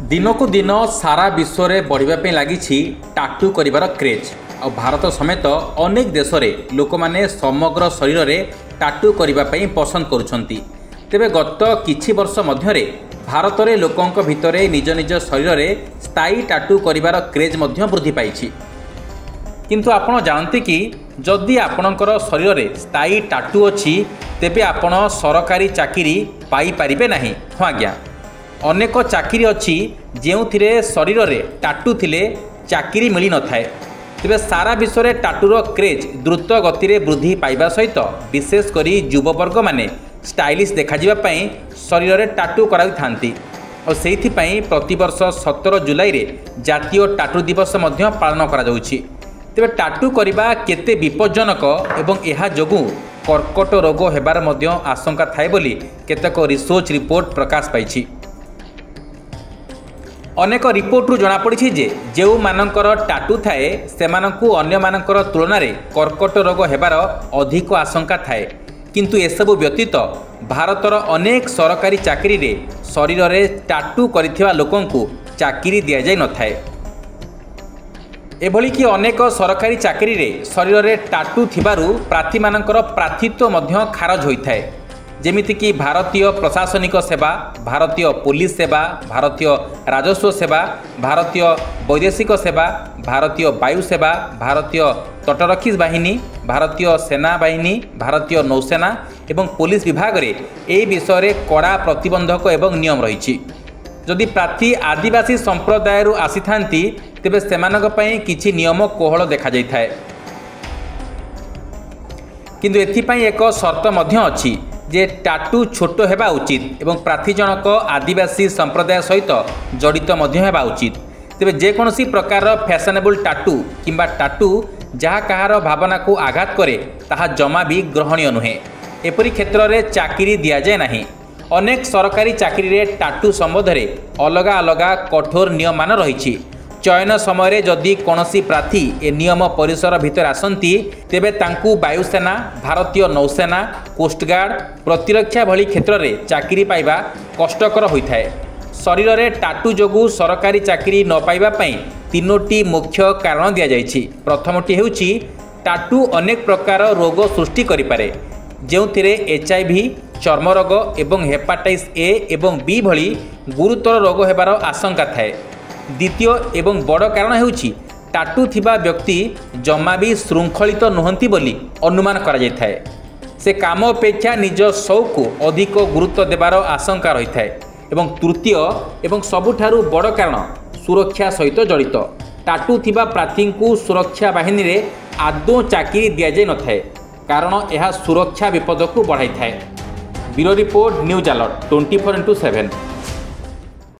दिनकू दिन सारा विश्व में बढ़ापी लगी टाटू कर क्रेज और भारत समेत अनेक देश में लोक मैंने समग्र शरीर में टाटू करने पसंद करुँच। तेबे गत किछि वर्ष मध्य भारत में लोकों भितर निज निज शरीर में स्थायी टाटू कर क्रेज वृद्धि पाई। किंतु आपण जानते कि जदि आपणकर शरीर में स्थायी टाटू अच्छी तेबे आपण सरकारी चाकरी पाई पारिबे नहीं। हाँ आज्ञा, अनेक चाकरी अच्छी जो शरीर में टाटू थिले चाकरी मिल न थाए। तेबे सारा विश्व में टाटूर क्रेज द्रुत गति में वृद्धि पाइबा सहित विशेषकर युववर्ग माने स्टाइलिश देखाଯିबापी शरीर में टाटू कराई थांती और सेइथिपई प्रतिवर्ष 17 जुलाई रे जातीय टाटू दिवस मध्य पालन करा जाउछि। तेबे टाटू करबा केते विपज्जनक एवं एहा जोगु कर्कट रोग हेबार मध्य आशंका थाए बोली केतेक रिसर्च रिपोर्ट प्रकाश पाइछि। अनेक रिपोर्टरू जनापड़ी जे जो मानकर टाटू थाए सेमानंकु अन्य मानकर तुलन में कर्कट रोग हेबार अधिक आशंका थाए। किंतु एसबु व्यतीत भारतर अनेक सरकारी चाकरी रे शरीर में टाटू करिथिबा लोकंकु चाकरी दिया जाय न थाए। एभली कि अनेक सरकारी चाकरी रे शरीर में टाटू थिबारु प्रार्थी मानकर प्रार्थित्व मध्य खारज होइथाए। जेमिति कि भारतीय प्रशासनिक सेवा, भारतीय पुलिस सेवा, भारतीय राजस्व सेवा, भारतीय वैदेशिक सेवा, भारतीय वायु सेवा, भारतीय तटरक्षी बाहिनी, भारतीय सेना बाहिनी, भारतीय नौसेना एवं पुलिस विभाग रे ए विषय रे कड़ा प्रतिबंधक एवं नियम रही। जदि प्रार्थी आदिवासी संप्रदाय आसी थांती तेबे सेमानक पई किछि नियम कोहल देखा जाय थाए। किंतु एथिपई एक शर्त मध्य अछि जे टाटू छोट हेबा उचित एवं प्रार्थी जनक आदिवासी संप्रदाय सहित जड़ित मध्य हेबा उचित। तेबे जेकोसी प्रकार फैशनेबल टाटू किंबा टाटू जहाँ कहार भावना को आघात करे ताहा जमा भी ग्रहणीय नुहे। एपरी क्षेत्र में चाकरी दि जाए नहीं। अनेक सरकारी चाकरी रे टाटू संबंध में अलग अलग कठोर नियम मान रही। चयन समय जदि कौनसी प्रार्थी ए नियम परिसर भितर आसती तेबे तांकु वायुसेना, भारतीय नौसेना, कोस्टगार्ड, प्रतिरक्षा भली क्षेत्र में चाकरी पाइबा कष्टकर होता है। शरीर में टाटू जोगु सरकारी चाकरी न पाइबा पई तीनोटी मुख्य कारण दि जाइछि। प्रथमटी हेउछि टाटू अनेक प्रकार रोग सृष्टि करिपारे जोंथिरे HIV, चर्म रोग एवं हेपाटाइटिस A एवं B भली गुरुतर रोग हेबार आशंका थाए। द्वितीय एवं बड़ कारण हेउछि टाटू थिबा व्यक्ति जमा भी श्रृंखलित नुहंती बोली अनुमान करा जाय थाए। से काम अपेक्षा निज शौक को अधिक गुरुत्व देवार आशंका रही थाए। एवं तृतीय एवं सबुठारु बड़ कारण सुरक्षा सहित जड़ित। टाटू थिबा प्रार्थी को सुरक्षा बाहिनी रे आदौ चाकरी दि जाय न थाए कारण यह सुरक्षा विपद को बढ़ाई थाए। Bureau report, news alert 24x7।